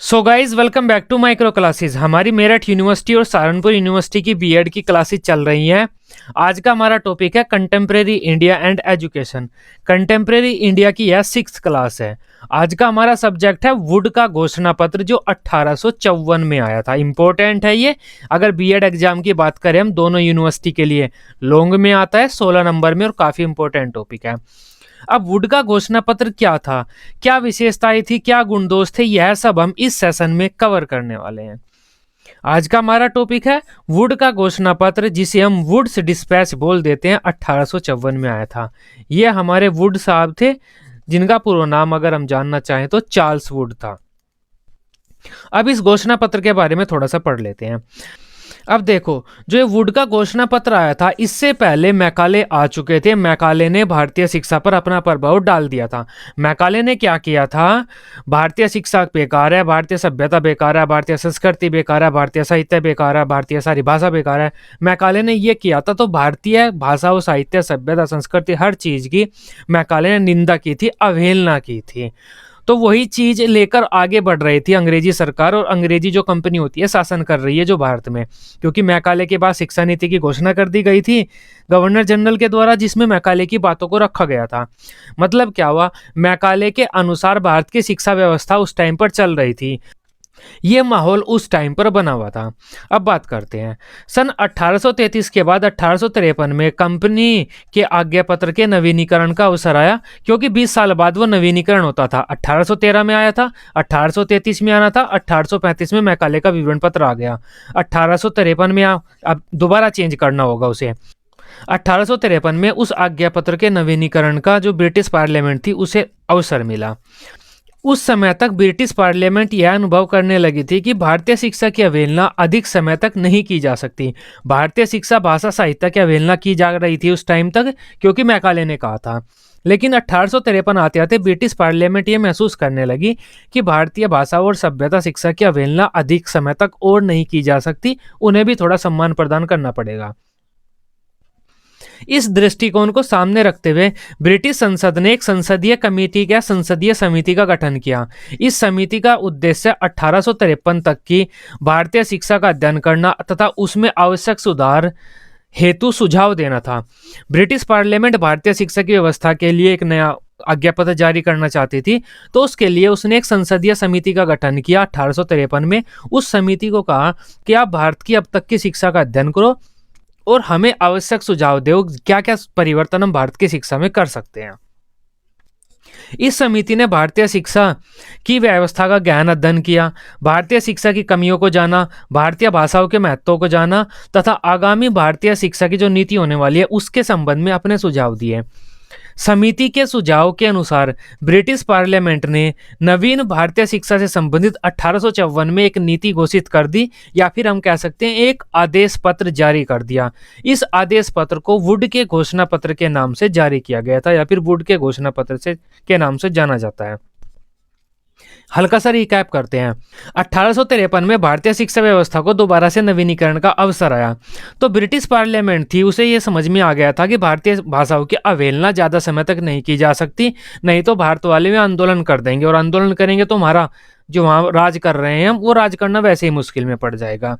So guys welcome back to micro classes. हमारी Meerut university और Saharanpur university की बीएड की क्लासेस चल रही हैं। आज का हमारा टॉपिक है contemporary India and education. Contemporary India की यह 6th क्लास है। आज का हमारा सब्जेक्ट है वुड का घोषणा पत्र जो 1854 में आया था। इंपॉर्टेंट है ये। अगर बीएड एग्जाम की बात करें हम दोनों यूनिवर्सिटी के लिए, लॉन्ग में आता है 16 नंबर में और काफ़ी इंपॉर्टेंट टॉपिक है। अब वुड का घोषणा पत्र क्या था, क्या विशेषताएं थी, क्या गुण दोष थे, यह सब हम इस सेशन में कवर करने वाले हैं। आज का हमारा टॉपिक है वुड का घोषणा पत्र, जिसे हम वुड्स डिस्पैच बोल देते हैं। 1854 में आया था। ये हमारे वुड साहब थे, जिनका पूरा नाम अगर हम जानना चाहें तो चार्ल्स वुड था। अब इस घोषणा पत्र के बारे में थोड़ा सा पढ़ लेते हैं। अब देखो, जो ये वुड का घोषणा पत्र आया था, इससे पहले मैकाले आ चुके थे। मैकाले ने भारतीय शिक्षा पर अपना प्रभाव डाल दिया था। मैकाले ने क्या किया था, भारतीय शिक्षा बेकार है, भारतीय सभ्यता बेकार है, भारतीय संस्कृति बेकार है, भारतीय साहित्य बेकार है, भारतीय सारी भाषा बेकार है। मैकाले ने ये किया था। तो भारतीय भाषा और साहित्य, सभ्यता, संस्कृति, हर चीज़ की मैकाले ने निंदा की थी, अवहेलना की थी। तो वही चीज लेकर आगे बढ़ रही थी अंग्रेजी सरकार, और अंग्रेजी जो कंपनी होती है शासन कर रही है जो भारत में, क्योंकि मैकाले के बाद शिक्षा नीति की घोषणा कर दी गई थी गवर्नर जनरल के द्वारा, जिसमें मैकाले की बातों को रखा गया था। मतलब क्या हुआ, मैकाले के अनुसार भारत की शिक्षा व्यवस्था उस टाइम पर चल रही थी। ये माहौल उस टाइम पर बना हुआ था। अब बात करते हैं सन 1833 के बाद 1853 में कंपनी के आज्ञा पत्र के नवीनीकरण का अवसर आया, क्योंकि 20 साल बाद वो नवीनीकरण होता था। 1813 में आया था, 1833 में आना था, 1835 में मैकाले का विवरण पत्र आ गया, 1853 में अब दोबारा चेंज करना होगा उसे। 1853 में उस आज्ञा पत्र के नवीनीकरण का जो ब्रिटिश पार्लियामेंट थी उसे अवसर मिला। उस समय तक ब्रिटिश पार्लियामेंट यह अनुभव करने लगी थी कि भारतीय शिक्षा की अवहेलना अधिक समय तक नहीं की जा सकती। भारतीय शिक्षा, भाषा, साहित्य की अवहेलना की जा रही थी उस टाइम तक, क्योंकि मैकाले ने कहा था। लेकिन 1853 आते आते ब्रिटिश पार्लियामेंट ये महसूस करने लगी कि भारतीय भाषा और सभ्यता, शिक्षा की अवहेलना अधिक समय तक और नहीं की जा सकती, उन्हें भी थोड़ा सम्मान प्रदान करना पड़ेगा। इस दृष्टिकोण को सामने रखते हुए ब्रिटिश संसद ने एक संसदीय कमेटी या संसदीय समिति का गठन किया। इस समिति का उद्देश्य 1853 तक की भारतीय शिक्षा का अध्ययन करना तथा उसमें आवश्यक सुधार हेतु सुझाव देना था। ब्रिटिश पार्लियामेंट भारतीय शिक्षा की व्यवस्था के लिए एक नया आज्ञा पत्र जारी करना चाहती थी, तो उसके लिए उसने एक संसदीय समिति का गठन किया 1853 में। उस समिति को कहा कि आप भारत की अब तक की शिक्षा का अध्ययन करो और हमें आवश्यक सुझाव दो, क्या क्या परिवर्तन हम भारत की शिक्षा में कर सकते हैं। इस समिति ने भारतीय शिक्षा की व्यवस्था का गहन अध्ययन किया, भारतीय शिक्षा की कमियों को जाना, भारतीय भाषाओं के महत्व को जाना तथा आगामी भारतीय शिक्षा की जो नीति होने वाली है उसके संबंध में अपने सुझाव दिए। समिति के सुझाव के अनुसार ब्रिटिश पार्लियामेंट ने नवीन भारतीय शिक्षा से संबंधित 1854 में एक नीति घोषित कर दी, या फिर हम कह सकते हैं एक आदेश पत्र जारी कर दिया। इस आदेश पत्र को वुड के घोषणा पत्र के नाम से जारी किया गया था, या फिर वुड के घोषणा पत्र से के नाम से जाना जाता है। हल्का सा रिकैप करते हैं। 1853 में भारतीय शिक्षा व्यवस्था को दोबारा से नवीनीकरण का अवसर आया, तो ब्रिटिश पार्लियामेंट थी उसे यह समझ में आ गया था कि भारतीय भाषाओं की अवहेलना ज़्यादा समय तक नहीं की जा सकती, नहीं तो भारत वाले में आंदोलन कर देंगे, और आंदोलन करेंगे तो हमारा जो वहाँ राज कर रहे हैं हम, वो राज करना वैसे ही मुश्किल में पड़ जाएगा।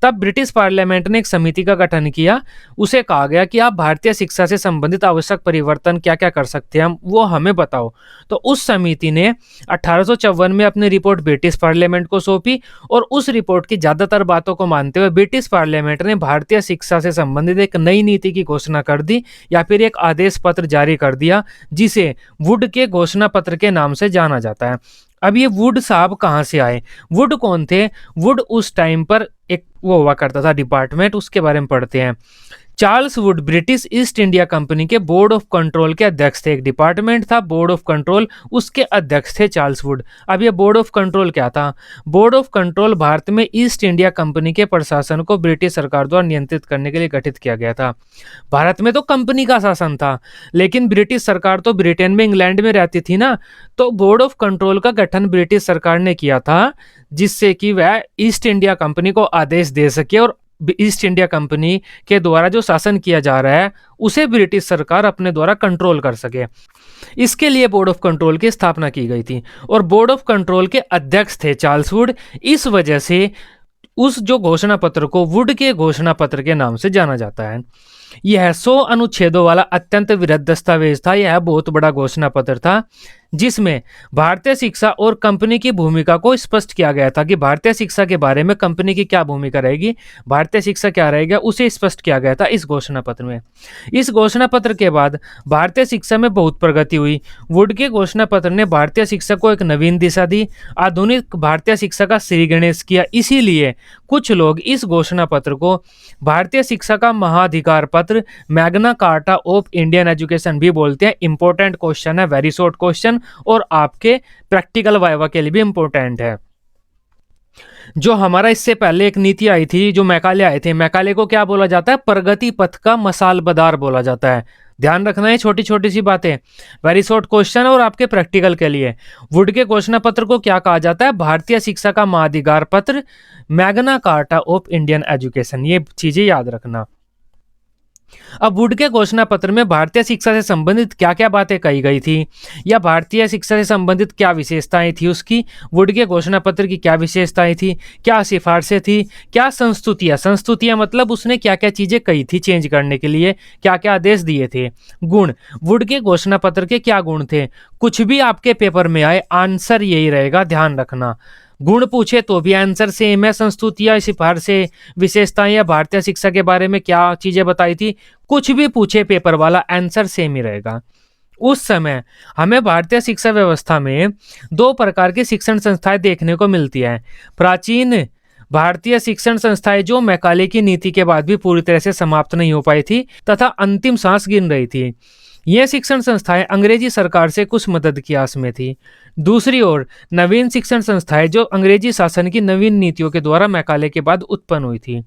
तब ब्रिटिश पार्लियामेंट ने एक समिति का गठन किया। उसे कहा गया कि आप भारतीय शिक्षा से संबंधित आवश्यक परिवर्तन क्या क्या कर सकते हैं, वो हमें बताओ। तो उस समिति ने 1854 में अपनी रिपोर्ट ब्रिटिश पार्लियामेंट को सौंपी, और उस रिपोर्ट की ज़्यादातर बातों को मानते हुए ब्रिटिश पार्लियामेंट ने भारतीय शिक्षा से संबंधित एक नई नीति की घोषणा कर दी, या फिर एक आदेश पत्र जारी कर दिया, जिसे वुड के घोषणा पत्र के नाम से जाना जाता है। अब ये वुड साहब कहाँ से आए, वुड कौन थे? वुड उस टाइम पर एक वो हुआ करता था डिपार्टमेंट, उसके बारे में पढ़ते हैं। Charles Wood British east India company के बोर्ड ऑफ कंट्रोल के अध्यक्ष थे। एक डिपार्टमेंट था बोर्ड ऑफ कंट्रोल, उसके अध्यक्ष थे चार्ल्स वुड। अब ये बोर्ड ऑफ कंट्रोल क्या था? बोर्ड ऑफ कंट्रोल भारत में ईस्ट इंडिया कंपनी के प्रशासन को ब्रिटिश सरकार द्वारा नियंत्रित करने के लिए गठित किया गया था। भारत में तो कंपनी का शासन था, लेकिन ब्रिटिश सरकार तो ब्रिटेन में, इंग्लैंड में रहती थी ना, तो बोर्ड ऑफ कंट्रोल का गठन ब्रिटिश सरकार ने किया था, जिससे कि वह ईस्ट इंडिया कंपनी को आदेश दे सके और ईस्ट इंडिया कंपनी के द्वारा जो शासन किया जा रहा है उसे ब्रिटिश सरकार अपने द्वारा कंट्रोल कर सके। इसके लिए बोर्ड ऑफ कंट्रोल की स्थापना की गई थी और बोर्ड ऑफ कंट्रोल के अध्यक्ष थे चार्ल्स वुड। इस वजह से उस जो घोषणा पत्र को वुड के घोषणा पत्र के नाम से जाना जाता है। यह 100 अनुच्छेदों वाला अत्यंत वृहद दस्तावेज था। यह बहुत बड़ा घोषणा पत्र था जिसमें भारतीय शिक्षा और कंपनी की भूमिका को स्पष्ट किया गया था कि भारतीय शिक्षा के बारे में कंपनी की क्या भूमिका रहेगी, भारतीय शिक्षा क्या रहेगा, उसे स्पष्ट किया गया था इस घोषणा पत्र में। इस घोषणा पत्र के बाद भारतीय शिक्षा में बहुत प्रगति हुई। वुड के घोषणा पत्र ने भारतीय शिक्षा को एक नवीन दिशा दी, आधुनिक भारतीय शिक्षा का श्रीगणेश किया। इसीलिए कुछ लोग इस घोषणा पत्र को भारतीय शिक्षा का महाधिकार पत्र, Magna carta of Indian education भी बोलते हैं। इंपॉर्टेंट क्वेश्चन है, वेरी शॉर्ट क्वेश्चन और आपके प्रैक्टिकल वाइवा के लिए भी इंपॉर्टेंट है। जो हमारा इससे पहले एक नीति आई थी, जो मैकाले आए थे, मैकाले को क्या बोला जाता है? प्रगति पथ का मसालबदार बोला जाता है। ध्यान रखना है छोटी छोटी सी बातें, वेरी शॉर्ट क्वेश्चन और आपके प्रैक्टिकल के लिए। वुड के घोषणा पत्र को क्या कहा जाता है? भारतीय शिक्षा का महाधिकार पत्र, Magna carta of Indian education. ये चीजें याद रखना। अब वुड के घोषणा पत्र में भारतीय शिक्षा से संबंधित क्या क्या बातें कही गई थी या भारतीय शिक्षा से संबंधित क्या विशेषताएं थी उसकी, वुड के घोषणा पत्र की क्या विशेषताएं थी, क्या सिफारिशें थी, क्या संस्तुतियां मतलब उसने क्या क्या चीजें कही थी चेंज करने के लिए, क्या क्या आदेश दिए थे। गुण, वुड के घोषणा पत्र के क्या गुण थे? कुछ भी आपके पेपर में आए आंसर यही रहेगा, ध्यान रखना। गुण पूछे तो भी आंसर सेम है। संस्तुतियां, सिफारिशें, विशेषताएं या भारतीय शिक्षा के बारे में क्या चीजें बताई थी, कुछ भी पूछे पेपर वाला आंसर सेम ही रहेगा। उस समय हमें भारतीय शिक्षा व्यवस्था में 2 प्रकार की शिक्षण संस्थाएं देखने को मिलती है। प्राचीन भारतीय शिक्षण संस्थाएं जो मैकाले की नीति के बाद भी पूरी तरह से समाप्त नहीं हो पाई थी तथा अंतिम सांस गिन रही थी। ये शिक्षण संस्थाएं अंग्रेजी सरकार से कुछ मदद की आस में थी। दूसरी ओर नवीन शिक्षण संस्थाएं जो अंग्रेजी शासन की नवीन नीतियों के द्वारा मैकाले के बाद उत्पन्न हुई थी।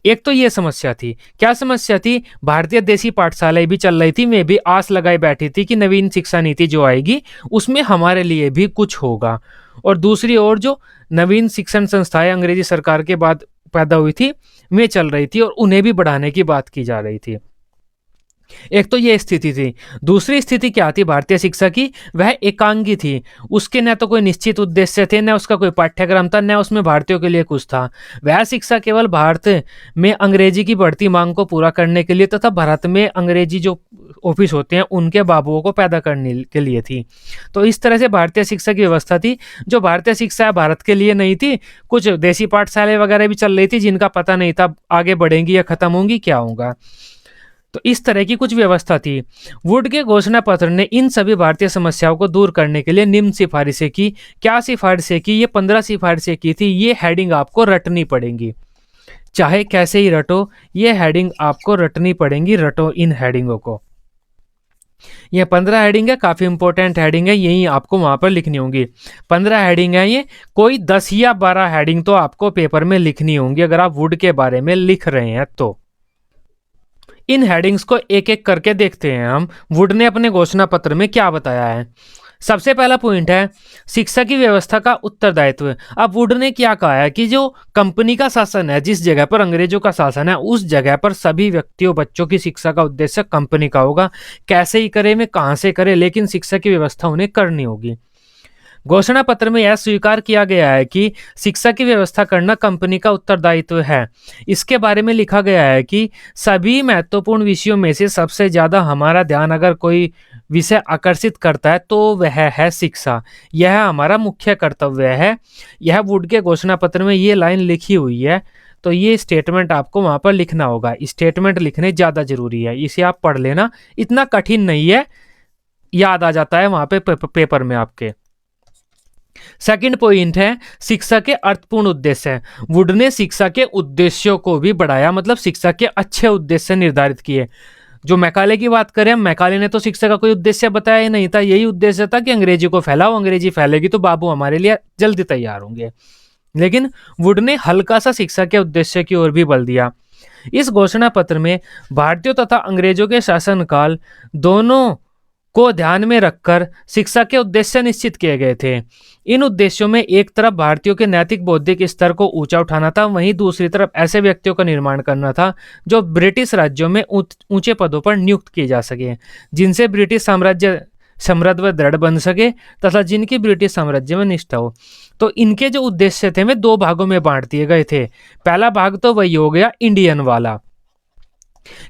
एक तो ये समस्या थी, क्या समस्या थी? भारतीय देसी पाठशालाएं भी चल रही थी, मैं भी आस लगाई बैठी थी कि नवीन शिक्षा नीति जो आएगी उसमें हमारे लिए भी कुछ होगा। और दूसरी ओर जो नवीन शिक्षण संस्थाएं अंग्रेजी सरकार के बाद पैदा हुई थी, में चल रही थी और उन्हें भी बढ़ाने की बात की जा रही थी। एक तो ये स्थिति थी। दूसरी स्थिति क्या थी भारतीय शिक्षा की? वह एकांगी थी। उसके न तो कोई निश्चित उद्देश्य थे, न उसका कोई पाठ्यक्रम था, न उसमें भारतीयों के लिए कुछ था। वह शिक्षा केवल भारत में अंग्रेजी की बढ़ती मांग को पूरा करने के लिए तथा भारत में अंग्रेजी जो ऑफिस होते हैं उनके बाबुओं को पैदा करने के लिए थी। तो इस तरह से भारतीय शिक्षा की व्यवस्था थी। जो भारतीय शिक्षा भारत के लिए नहीं थी, कुछ देसी पाठशालाएं वगैरह भी चल रही थी जिनका पता नहीं था आगे बढ़ेंगी या खत्म होंगी, क्या होगा। तो इस तरह की कुछ व्यवस्था थी। वुड के घोषणा पत्र ने इन सभी भारतीय समस्याओं को दूर करने के लिए निम्न सिफारिशें की। क्या सिफारिशें की? ये 15 सिफारिशें की थी। ये हेडिंग आपको रटनी पड़ेंगी, चाहे कैसे ही रटो, ये हेडिंग आपको रटनी पड़ेंगी। रटो इन हेडिंगों को। ये 15 हेडिंग है, काफी इंपॉर्टेंट हेडिंग है, यही आपको वहां पर लिखनी होंगी। 15 हेडिंग है ये, कोई 10 या 12 हेडिंग तो आपको पेपर में लिखनी होंगी अगर आप वुड के बारे में लिख रहे हैं तो। इन हेडिंग्स को एक एक करके देखते हैं हम, वुड ने अपने घोषणा पत्र में क्या बताया है। सबसे पहला पॉइंट है शिक्षा की व्यवस्था का उत्तरदायित्व। अब वुड ने क्या कहा है कि जो कंपनी का शासन है, जिस जगह पर अंग्रेजों का शासन है, उस जगह पर सभी व्यक्तियों बच्चों की शिक्षा का उद्देश्य कंपनी का होगा। कैसे ही करे, में कहां से करे, लेकिन शिक्षा की व्यवस्था उन्हें करनी होगी। घोषणा पत्र में यह स्वीकार किया गया है कि शिक्षा की व्यवस्था करना कंपनी का उत्तरदायित्व है। इसके बारे में लिखा गया है कि सभी महत्वपूर्ण विषयों में से सबसे ज्यादा हमारा ध्यान अगर कोई विषय आकर्षित करता है तो वह है शिक्षा। यह हमारा मुख्य कर्तव्य है। यह वुड के घोषणा पत्र में ये लाइन लिखी हुई है, तो ये स्टेटमेंट आपको वहां पर लिखना होगा। स्टेटमेंट लिखने ज्यादा जरूरी है, इसे आप पढ़ लेना, इतना कठिन नहीं है, याद आ जाता है वहां पे पेपर में आपके। सेकंड पॉइंट है शिक्षा के अर्थपूर्ण उद्देश्य। वुड ने शिक्षा के उद्देश्यों को भी बढ़ाया, मतलब शिक्षा के अच्छे उद्देश्य निर्धारित किए। जो मैकाले की बात करें, मैकाले ने तो शिक्षा का कोई उद्देश्य बताया ही नहीं था। यही उद्देश्य था कि अंग्रेजी को फैलाओ, अंग्रेजी फैलेगी तो बाबू हमारे लिए जल्दी तैयार होंगे। लेकिन वुड ने हल्का सा शिक्षा के उद्देश्य की ओर भी बल दिया। इस घोषणा पत्र में भारतीयों तथा अंग्रेजों के शासनकाल दोनों को ध्यान में रखकर शिक्षा के उद्देश्य निश्चित किए गए थे। इन उद्देश्यों में एक तरफ भारतीयों के नैतिक बौद्धिक स्तर को ऊंचा उठाना था, वहीं दूसरी तरफ ऐसे व्यक्तियों का निर्माण करना था जो ब्रिटिश राज्यों में ऊंचे पदों पर नियुक्त किए जा सके, जिनसे ब्रिटिश साम्राज्य समृद्ध व दृढ़ बन सके तथा जिनकी ब्रिटिश साम्राज्य में निष्ठा हो। तो इनके जो उद्देश्य थे वे दो भागों में बांट दिए गए थे। पहला भाग तो वही हो गया इंडियन वाला,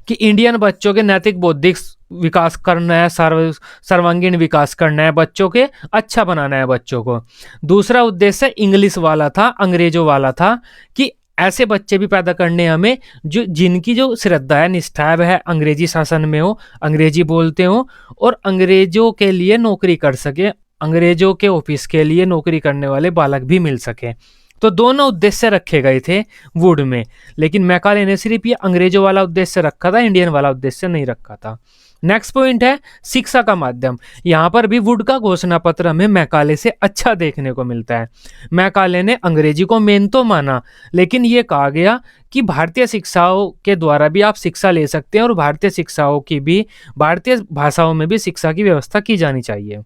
कि इंडियन बच्चों के नैतिक बौद्धिक विकास करना है, सर्वांगीण विकास करना है, बच्चों के अच्छा बनाना है बच्चों को। दूसरा उद्देश्य इंग्लिश वाला था, अंग्रेजों वाला था, कि ऐसे बच्चे भी पैदा करने हमें जो जिनकी जो श्रद्धा है, निष्ठा है, वह अंग्रेजी शासन में हो, अंग्रेजी बोलते हो और अंग्रेजों के लिए नौकरी कर सके, अंग्रेजों के ऑफिस के लिए नौकरी करने वाले बालक भी मिल सके। तो दोनों उद्देश्य रखे गए थे वुड में, लेकिन मैकाले ने सिर्फ ये अंग्रेजों वाला उद्देश्य रखा था, इंडियन वाला उद्देश्य नहीं रखा था। नेक्स्ट पॉइंट है शिक्षा का माध्यम। यहाँ पर भी वुड का घोषणा पत्र हमें मैकाले से अच्छा देखने को मिलता है। मैकाले ने अंग्रेजी को मेन तो माना, लेकिन ये कहा गया कि भारतीय शिक्षाओं के द्वारा भी आप शिक्षा ले सकते हैं और भारतीय शिक्षाओं की भी, भारतीय भाषाओं में भी शिक्षा की व्यवस्था की जानी चाहिए।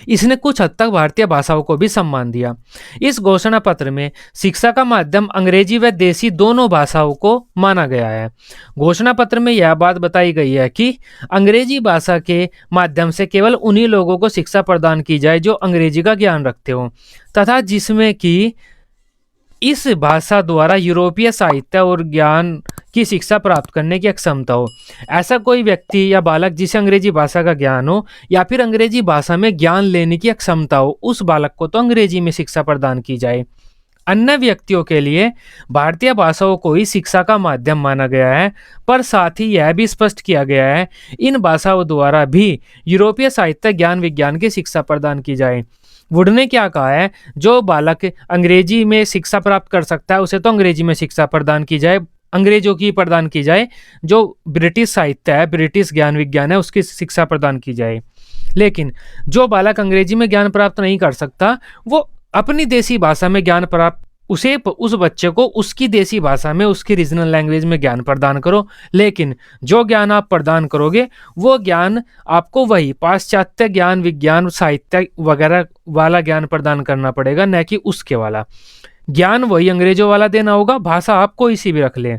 इसने कुछ हद तक भारतीय भाषाओं को भी सम्मान दिया। इस घोषणा पत्र में शिक्षा का माध्यम अंग्रेजी व देसी दोनों भाषाओं को माना गया है। घोषणा पत्र में यह बात बताई गई है कि अंग्रेजी भाषा के माध्यम से केवल उन्हीं लोगों को शिक्षा प्रदान की जाए जो अंग्रेजी का ज्ञान रखते हो तथा जिसमें कि इस भाषा द्वारा यूरोपीय साहित्य और ज्ञान की शिक्षा प्राप्त करने की क्षमता हो। ऐसा कोई व्यक्ति या बालक जिसे अंग्रेजी भाषा का ज्ञान हो या फिर अंग्रेजी भाषा में ज्ञान लेने की क्षमता हो, उस बालक को तो अंग्रेजी में शिक्षा प्रदान की जाए। अन्य व्यक्तियों के लिए भारतीय भाषाओं को ही शिक्षा का माध्यम माना गया है, पर साथ ही यह भी स्पष्ट किया गया है इन भाषाओं द्वारा भी यूरोपीय साहित्य, ज्ञान, विज्ञान की शिक्षा प्रदान की जाए। वुड ने क्या कहा है, जो बालक अंग्रेजी में शिक्षा प्राप्त कर सकता है उसे तो अंग्रेजी में शिक्षा प्रदान की जाए, अंग्रेजों की प्रदान की जाए, जो ब्रिटिश साहित्य है, ब्रिटिश ज्ञान विज्ञान है, उसकी शिक्षा प्रदान की जाए। लेकिन जो बालक अंग्रेजी में ज्ञान प्राप्त नहीं कर सकता वो अपनी देसी भाषा में ज्ञान प्राप्त, उस बच्चे को उसकी देसी भाषा में, उसकी रीजनल लैंग्वेज में ज्ञान प्रदान करो। लेकिन जो ज्ञान आप प्रदान करोगे वो ज्ञान आपको वही पाश्चात्य ज्ञान, विज्ञान, साहित्य वगैरह वाला ज्ञान प्रदान करना पड़ेगा, न कि उसके वाला ज्ञान वही अंग्रेजों वाला देना होगा, भाषा आप कोई सी भी रख ले।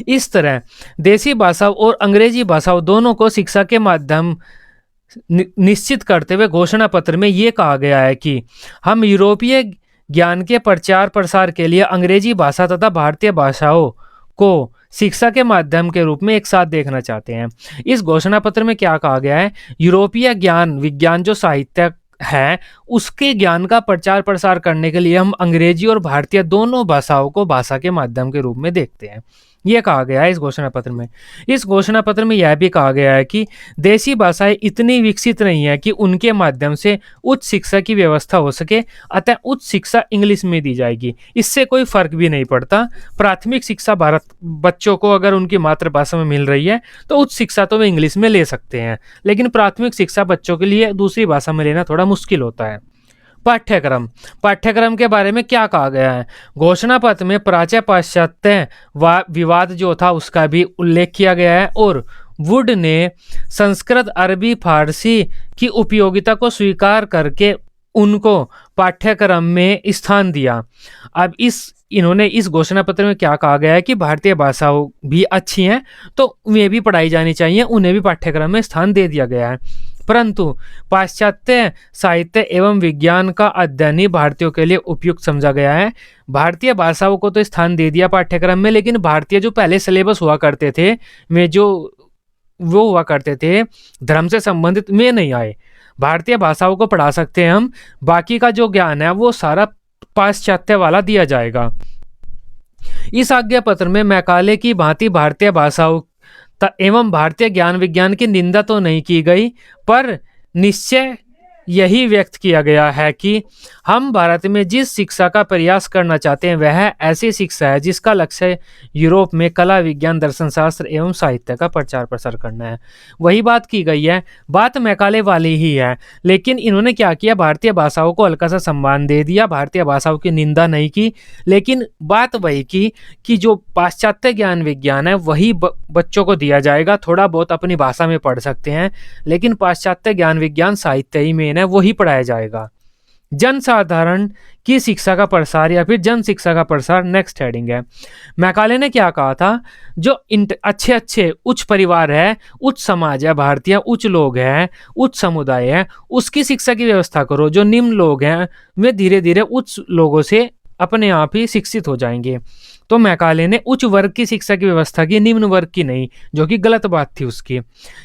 इस तरह देसी भाषा और अंग्रेजी भाषाओं दोनों को शिक्षा के माध्यम निश्चित करते हुए घोषणा पत्र में ये कहा गया है कि हम यूरोपीय ज्ञान के प्रचार प्रसार के लिए अंग्रेजी भाषा तथा भारतीय भाषाओं को शिक्षा के माध्यम के रूप में एक साथ देखना चाहते हैं। इस घोषणा पत्र में क्या कहा गया है, यूरोपीय ज्ञान विज्ञान जो साहित्य है उसके ज्ञान का प्रचार प्रसार करने के लिए हम अंग्रेजी और भारतीय दोनों भाषाओं को भाषा के माध्यम के रूप में देखते हैं, यह कहा गया है इस घोषणा पत्र में। इस घोषणा पत्र में यह भी कहा गया है कि देसी भाषाएं इतनी विकसित नहीं है कि उनके माध्यम से उच्च शिक्षा की व्यवस्था हो सके, अतः उच्च शिक्षा इंग्लिश में दी जाएगी। इससे कोई फर्क भी नहीं पड़ता। प्राथमिक शिक्षा भारत बच्चों को अगर उनकी मातृभाषा में मिल रही है तो उच्च शिक्षा तो वे इंग्लिश में ले सकते हैं, लेकिन प्राथमिक शिक्षा बच्चों के लिए दूसरी भाषा में लेना थोड़ा मुश्किल होता है। पाठ्यक्रम के बारे में क्या कहा गया है, घोषणा पत्र में प्राच्य पाश्चात्य विवाद जो था उसका भी उल्लेख किया गया है और वुड ने संस्कृत, अरबी, फारसी की उपयोगिता को स्वीकार करके उनको पाठ्यक्रम में स्थान दिया। अब इन्होंने इस घोषणा पत्र में क्या कहा गया है कि भारतीय भाषाओं भी अच्छी हैं तो वे भी पढ़ाई जानी चाहिए, उन्हें भी पाठ्यक्रम में स्थान दे दिया गया है। परंतु पाश्चात्य साहित्य एवं विज्ञान का अध्ययन ही भारतीयों के लिए उपयुक्त समझा गया है। भारतीय भाषाओं को तो स्थान दे दिया पाठ्यक्रम में, लेकिन भारतीय जो पहले सिलेबस हुआ करते थे में जो वो हुआ करते थे धर्म से संबंधित में नहीं आए। भारतीय भाषाओं को पढ़ा सकते हैं हम, बाकी का जो ज्ञान है वो सारा पाश्चात्य वाला दिया जाएगा। इस आज्ञा पत्र में मैकाले की भांति भारतीय भाषाओं एवं भारतीय ज्ञान विज्ञान की निंदा तो नहीं की गई, पर निश्चय यही व्यक्त किया गया है कि हम भारत में जिस शिक्षा का प्रयास करना चाहते हैं वह ऐसी शिक्षा है जिसका लक्ष्य यूरोप में कला, विज्ञान, दर्शन शास्त्र एवं साहित्य का प्रचार प्रसार करना है। वही बात की गई है, बात मैकाले वाली ही है, लेकिन इन्होंने क्या किया, भारतीय भाषाओं को हल्का सा सम्मान दे दिया, भारतीय भाषाओं की निंदा नहीं की, लेकिन बात वही की कि जो पाश्चात्य ज्ञान विज्ञान है वही बच्चों को दिया जाएगा, थोड़ा बहुत अपनी भाषा में पढ़ सकते हैं, लेकिन पाश्चात्य ज्ञान विज्ञान साहित्य ही मेन है, है वही पढ़ाया जाएगा। जन साधारण की शिक्षा का प्रसार या फिर जन शिक्षा का प्रसार नेक्स्ट हेडिंग है। मैकाले ने क्या कहा था, जो अच्छे अच्छे उच्च परिवार है, उच्च समाज है, भारतीय उच्च लोग हैं, उच्च समुदाय है, उसकी शिक्षा की व्यवस्था करो। जो निम्न लोग हैं वे धीरे धीरे उच्च लोगों से अपने आप ही शिक्षित हो जाएंगे। तो मैकाले ने उच्च वर्ग की शिक्षा की व्यवस्था की, निम्न वर्ग की नहीं, जो कि गलत बात थी उसकी।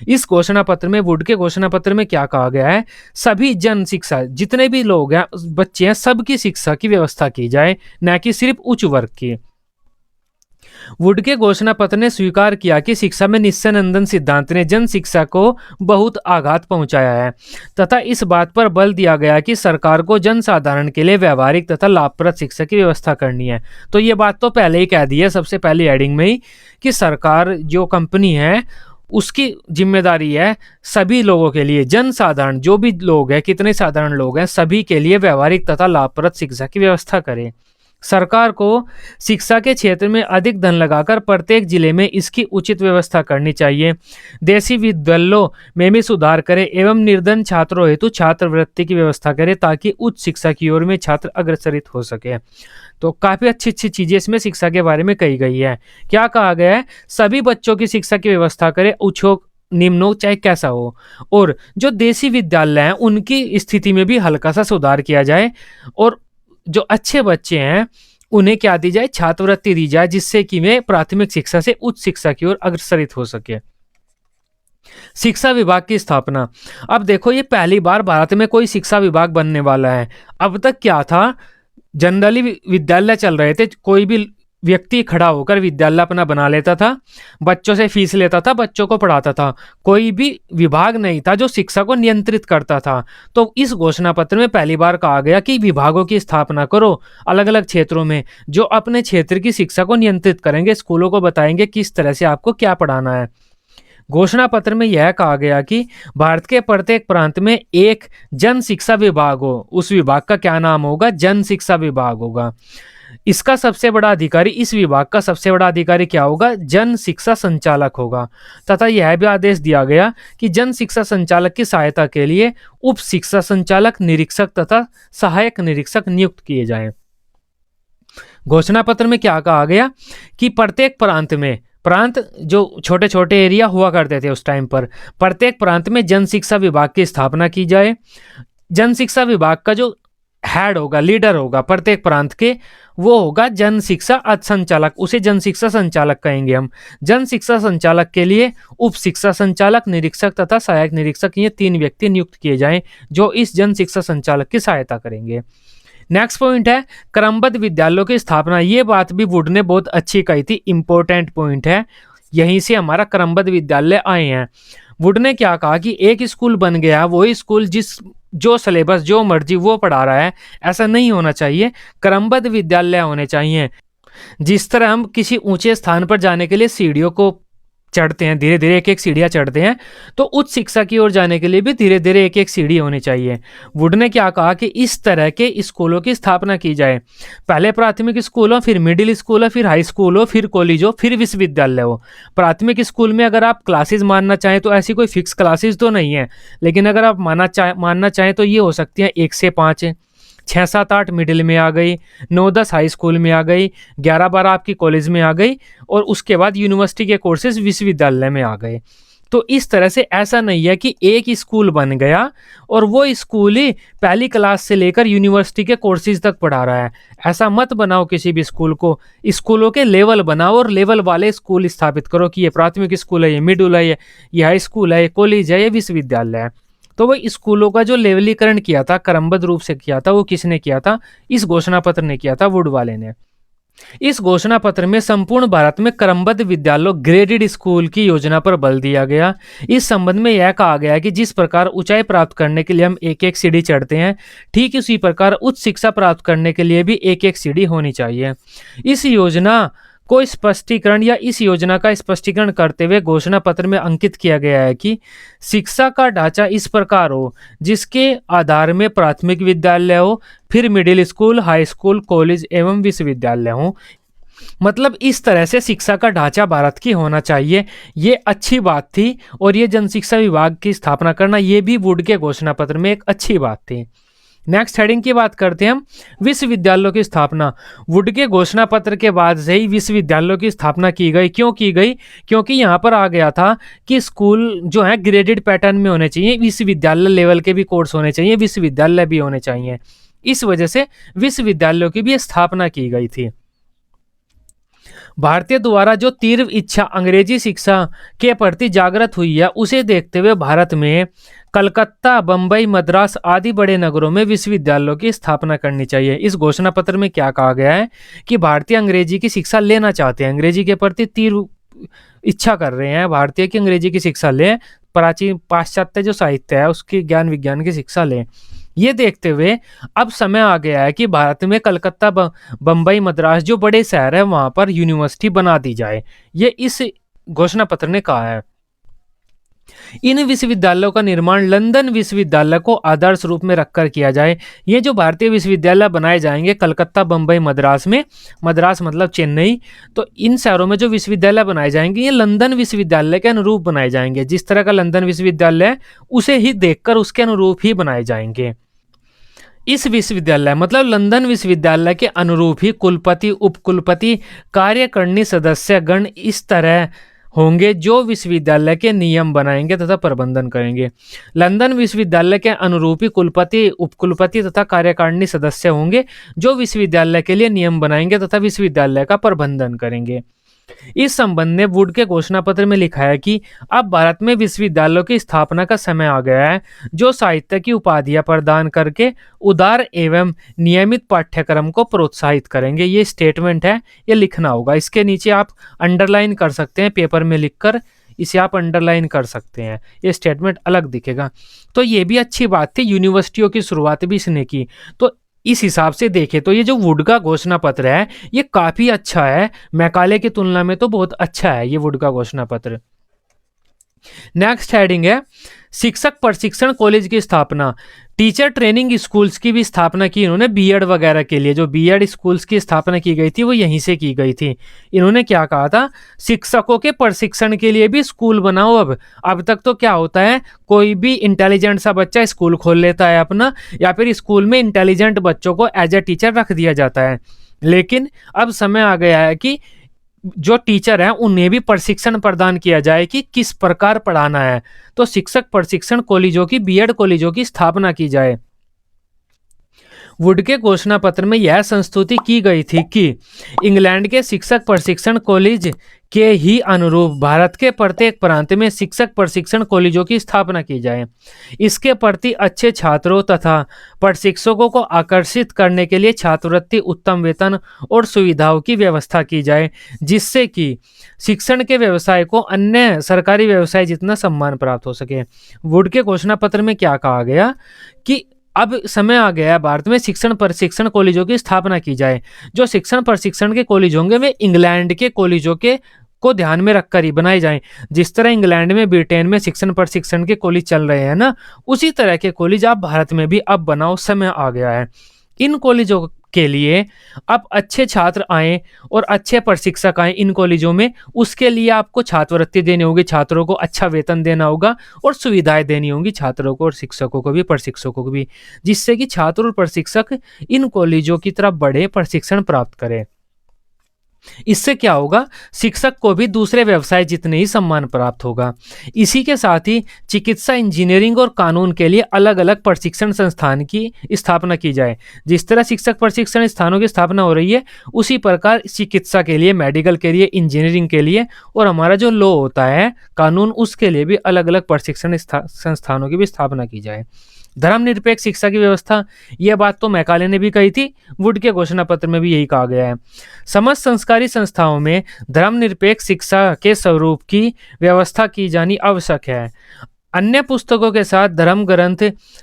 इस घोषणा पत्र में, वुड के घोषणा पत्र में क्या कहा गया है, सभी जन शिक्षा, जितने भी लोग हैं, बच्चे हैं, सबकी शिक्षा की व्यवस्था की जाए, न कि सिर्फ उच्च वर्ग की। वुड के घोषणा पत्र ने स्वीकार किया कि शिक्षा में नित्यानंद सिद्धांत ने जन शिक्षा को बहुत आघात पहुंचाया है तथा इस बात पर बल दिया गया कि सरकार को जन साधारण के लिए व्यवहारिक तथा लाभप्रद शिक्षा की व्यवस्था करनी है। तो ये बात तो पहले ही कह दी है सबसे पहली हेडिंग में ही कि सरकार जो कंपनी है उसकी जिम्मेदारी है सभी लोगों के लिए, जन साधारण जो भी लोग हैं, कितने साधारण लोग हैं, सभी के लिए व्यवहारिक तथा लाभप्रद शिक्षा की व्यवस्था करे। सरकार को शिक्षा के क्षेत्र में अधिक धन लगाकर प्रत्येक जिले में इसकी उचित व्यवस्था करनी चाहिए। देशी विद्यालयों में भी सुधार करे एवं निर्धन छात्रों हेतु छात्रवृत्ति की व्यवस्था करे ताकि उच्च शिक्षा की ओर में छात्र अग्रसरित हो सके। तो काफी अच्छी अच्छी चीजें इसमें शिक्षा के बारे में कही गई है। क्या कहा गया है, सभी बच्चों की शिक्षा की व्यवस्था करे, उच्च निम्न चाहे कैसा हो, और जो देशी विद्यालय हैं उनकी स्थिति में भी हल्का सा सुधार किया जाए, और जो अच्छे बच्चे हैं उन्हें क्या दी जाए, छात्रवृत्ति दी जाए, जिससे कि वे प्राथमिक शिक्षा से उच्च शिक्षा की ओर अग्रसरित हो सके। शिक्षा विभाग की स्थापना। अब देखो ये पहली बार भारत में कोई शिक्षा विभाग बनने वाला है। अब तक क्या था, जनरली विद्यालय चल रहे थे, कोई भी व्यक्ति खड़ा होकर विद्यालय अपना बना लेता था, बच्चों से फीस लेता था, बच्चों को पढ़ाता था, कोई भी विभाग नहीं था जो शिक्षा को नियंत्रित करता था। तो इस घोषणा पत्र में पहली बार कहा गया कि विभागों की स्थापना करो अलग अलग क्षेत्रों में, जो अपने क्षेत्र की शिक्षा को नियंत्रित करेंगे, स्कूलों को बताएंगे किस तरह से आपको क्या पढ़ाना है। घोषणा पत्र में यह कहा गया कि भारत के प्रत्येक प्रांत में एक जन शिक्षा विभाग हो। उस विभाग का क्या नाम होगा, जन शिक्षा विभाग होगा। इसका सबसे बड़ा अधिकारी, इस विभाग का सबसे बड़ा अधिकारी क्या होगा, जन शिक्षा संचालक होगा। तथा यह भी आदेश दिया गया कि जन शिक्षा संचालक की सहायता के लिए उप शिक्षा संचालक, निरीक्षक तथा सहायक निरीक्षक नियुक्त किए जाएं। घोषणा पत्र में क्या कहा गया कि प्रत्येक प्रांत जो छोटे छोटे एरिया हुआ करते थे उस टाइम पर, प्रत्येक प्रांत में जन शिक्षा विभाग की स्थापना की जाए। जन शिक्षा विभाग का जो हेड होगा, लीडर होगा प्रत्येक प्रांत के, वो होगा जन शिक्षा संचालक, उसे जन शिक्षा संचालक कहेंगे हम। जन शिक्षा संचालक के लिए उप शिक्षा संचालक, निरीक्षक तथा सहायक निरीक्षक, ये 3 व्यक्ति नियुक्त किए जाएं जो इस जन शिक्षा संचालक की सहायता करेंगे। नेक्स्ट पॉइंट है क्रमबद्ध विद्यालयों की स्थापना। ये बात भी वुड ने बहुत अच्छी कही थी, इंपॉर्टेंट पॉइंट है, यहीं से हमारा क्रमबद्ध विद्यालय आए हैं। वुड ने क्या कहा कि एक स्कूल बन गया, वही स्कूल जो सिलेबस जो मर्जी वो पढ़ा रहा है, ऐसा नहीं होना चाहिए। क्रमबद्ध विद्यालय होने चाहिए। जिस तरह हम किसी ऊंचे स्थान पर जाने के लिए सीढ़ियों को चढ़ते हैं, धीरे धीरे एक एक सीढ़ियां चढ़ते हैं, तो उच्च शिक्षा की ओर जाने के लिए भी धीरे धीरे एक एक सीढ़ी होनी चाहिए। वुड ने क्या कहा कि इस तरह के स्कूलों की स्थापना की जाए। पहले प्राथमिक स्कूल हो, फिर मिडिल स्कूल हो, फिर हाई स्कूल हो, फिर कॉलेज हो, फिर विश्वविद्यालय हो। प्राथमिक स्कूल में अगर आप क्लासेस मानना चाहें तो ऐसी कोई फिक्स क्लासेस तो नहीं है, लेकिन अगर आप मानना चाहें तो ये हो सकती हैं 1 से 5, 6, 7, 8 मिडिल में आ गई, 9, 10 हाई स्कूल में आ गई, 11, 12 आपकी कॉलेज में आ गई, और उसके बाद यूनिवर्सिटी के कोर्सेज विश्वविद्यालय में आ गए। तो इस तरह से ऐसा नहीं है कि एक स्कूल बन गया और वो स्कूल ही पहली क्लास से लेकर यूनिवर्सिटी के कोर्सेज तक पढ़ा रहा है। ऐसा मत बनाओ किसी भी स्कूल को, स्कूलों के लेवल बनाओ और लेवल वाले स्कूल स्थापित करो कि ये प्राथमिक स्कूल है, ये मिडिल है, ये हाई स्कूल है, ये कॉलेज है, ये विश्वविद्यालय है। तो वो स्कूलों का जो लेवलीकरण किया था, क्रमबद्ध रूप से किया था, वो किसने किया था, इस घोषणा पत्र ने किया था, वुड वाले ने। इस घोषणा पत्र में संपूर्ण भारत में क्रमबद्ध विद्यालयों ग्रेडेड स्कूल की योजना पर बल दिया गया। इस संबंध में यह कहा गया कि जिस प्रकार ऊंचाई प्राप्त करने के लिए हम एक एक सीढ़ी चढ़ते हैं, ठीक उसी प्रकार उच्च शिक्षा प्राप्त करने के लिए भी एक एक सीढ़ी होनी चाहिए। इस योजना का स्पष्टीकरण करते हुए घोषणा पत्र में अंकित किया गया है कि शिक्षा का ढांचा इस प्रकार हो जिसके आधार में प्राथमिक विद्यालय हो, फिर middle school, high school, college एवं विश्वविद्यालय हो। मतलब इस तरह से शिक्षा का ढांचा भारत की होना चाहिए, ये अच्छी बात थी। और ये जन शिक्षा विभाग की स्थापना करना, ये भी वुड के घोषणा पत्र में एक अच्छी बात थी। नेक्स्ट हेडिंग की बात करते हैं हम, विश्वविद्यालयों की स्थापना। वुड के घोषणा पत्र के बाद से ही विश्वविद्यालयों की स्थापना की गई। क्यों की गई? क्योंकि यहाँ पर आ गया था कि स्कूल जो है ग्रेडेड पैटर्न में होने चाहिए, विश्वविद्यालय लेवल के भी कोर्स होने चाहिए, विश्वविद्यालय भी होने चाहिए। इस वजह से विश्वविद्यालयों की भी स्थापना की गई थी। भारतीय द्वारा जो तीव्र इच्छा अंग्रेजी शिक्षा के प्रति जागृत हुई है, उसे देखते हुए भारत में कलकत्ता, बंबई, मद्रास आदि बड़े नगरों में विश्वविद्यालयों की स्थापना करनी चाहिए। इस घोषणा पत्र में क्या कहा गया है कि भारतीय अंग्रेजी की शिक्षा लेना चाहते हैं, अंग्रेजी के प्रति तीव्र इच्छा कर रहे हैं भारतीय की अंग्रेजी की शिक्षा लें, प्राचीन पाश्चात्य जो साहित्य है उसकी ज्ञान विज्ञान की शिक्षा लें। ये देखते हुए अब समय आ गया है कि भारत में कलकत्ता, बंबई, मद्रास जो बड़े शहर है वहां पर यूनिवर्सिटी बना दी जाए। ये इस घोषणा पत्र ने कहा है। इन विश्वविद्यालयों का निर्माण लंदन विश्वविद्यालय को आदर्श रूप में रखकर किया जाए। ये जो भारतीय विश्वविद्यालय बनाए जाएंगे कलकत्ता, बंबई, मद्रास में, मद्रास मतलब चेन्नई, तो इन शहरों में जो विश्वविद्यालय बनाए जाएंगे ये लंदन विश्वविद्यालय के अनुरूप बनाए जाएंगे। जिस तरह का लंदन विश्वविद्यालय है उसे ही देखकर उसके अनुरूप ही बनाए जाएंगे। इस विश्वविद्यालय मतलब लंदन विश्वविद्यालय के अनुरूप ही कुलपति, उपकुलपति, कार्यकारिणी सदस्य गण इस तरह होंगे जो विश्वविद्यालय के नियम बनाएंगे तथा प्रबंधन करेंगे। लंदन विश्वविद्यालय के अनुरूप ही कुलपति, उपकुलपति तथा कार्यकारिणी सदस्य होंगे जो विश्वविद्यालय के लिए नियम बनाएंगे तथा विश्वविद्यालय का प्रबंधन करेंगे। इस संबंध में वुड के घोषणा पत्र में लिखा है कि अब भारत में विश्वविद्यालयों की स्थापना का समय आ गया है जो साहित्य की उपाधियां प्रदान करके उदार एवं नियमित पाठ्यक्रम को प्रोत्साहित करेंगे। ये स्टेटमेंट है, ये लिखना होगा। इसके नीचे आप अंडरलाइन कर सकते हैं, पेपर में लिखकर इसे आप अंडरलाइन कर सकते हैं, ये स्टेटमेंट अलग दिखेगा। तो ये भी अच्छी बात थी, यूनिवर्सिटियों की शुरुआत भी इसने की। तो इस हिसाब से देखें तो ये जो वुड का घोषणा पत्र है ये काफी अच्छा है, मैकाले की तुलना में तो बहुत अच्छा है ये वुड का घोषणा पत्र। नेक्स्ट हेडिंग है शिक्षक प्रशिक्षण कॉलेज की स्थापना। टीचर ट्रेनिंग स्कूल्स की भी स्थापना की इन्होंने, बीएड वगैरह के लिए जो बीएड स्कूल्स की स्थापना की गई थी वो यहीं से की गई थी। इन्होंने क्या कहा था, शिक्षकों के प्रशिक्षण के लिए भी स्कूल बनाओ। अब तक तो क्या होता है, कोई भी इंटेलिजेंट सा बच्चा स्कूल खोल लेता है अपना, या फिर स्कूल में इंटेलिजेंट बच्चों को एज ए टीचर रख दिया जाता है। लेकिन अब समय आ गया है कि जो टीचर हैं उन्हें भी प्रशिक्षण प्रदान किया जाए कि किस प्रकार पढ़ाना है। तो शिक्षक प्रशिक्षण कॉलेजों की, बीएड कॉलेजों की स्थापना की जाए। वुड के घोषणा पत्र में यह संस्तुति की गई थी कि इंग्लैंड के शिक्षक प्रशिक्षण कॉलेज के ही अनुरूप भारत के प्रत्येक प्रांत में शिक्षक प्रशिक्षण कॉलेजों की स्थापना की जाए। इसके प्रति अच्छे छात्रों तथा प्रशिक्षकों को आकर्षित करने के लिए छात्रवृत्ति, उत्तम वेतन और सुविधाओं की व्यवस्था की जाए, जिससे कि शिक्षण के व्यवसाय को अन्य सरकारी व्यवसाय जितना सम्मान प्राप्त हो सके। वुड के घोषणा पत्र में क्या कहा गया कि अब समय आ गया है भारत में शिक्षण प्रशिक्षण कॉलेजों की स्थापना की जाए। जो शिक्षण प्रशिक्षण के कॉलेज होंगे वे इंग्लैंड के कॉलेजों के को ध्यान में रखकर ही बनाए जाएं। जिस तरह इंग्लैंड में, ब्रिटेन में शिक्षण प्रशिक्षण के कॉलेज चल रहे हैं ना, उसी तरह के कॉलेज आप भारत में भी अब बनाओ, समय आ गया है। इन कॉलेजों के लिए अब अच्छे छात्र आए और अच्छे प्रशिक्षक आए इन कॉलेजों में, उसके लिए आपको छात्रवृत्ति देनी होगी, छात्रों को अच्छा वेतन देना होगा और सुविधाएं देनी होंगी छात्रों को और शिक्षकों को भी, प्रशिक्षकों को भी, जिससे कि छात्र और प्रशिक्षक इन कॉलेजों की तरफ बढ़े, प्रशिक्षण प्राप्त करें। इससे क्या होगा, शिक्षक को भी दूसरे व्यवसाय जितने ही सम्मान प्राप्त होगा। इसी के साथ ही चिकित्सा, इंजीनियरिंग और कानून के लिए अलग अलग प्रशिक्षण संस्थान की स्थापना की जाए। जिस तरह शिक्षक प्रशिक्षण स्थानों की स्थापना हो रही है, उसी प्रकार चिकित्सा के लिए, मेडिकल के लिए, इंजीनियरिंग के लिए और हमारा जो लॉ होता है कानून, उसके लिए भी अलग अलग प्रशिक्षण संस्थानों की भी स्थापना की जाए। धर्मनिरपेक्ष शिक्षा की व्यवस्था, यह बात तो मैकाले ने भी कही थी, वुड के घोषणा पत्र में भी यही कहा गया है। समस्त संस्कारी संस्थाओं में धर्मनिरपेक्ष शिक्षा के स्वरूप की व्यवस्था की जानी आवश्यक है। अन्य पुस्तकों के साथ धर्म ग्रंथ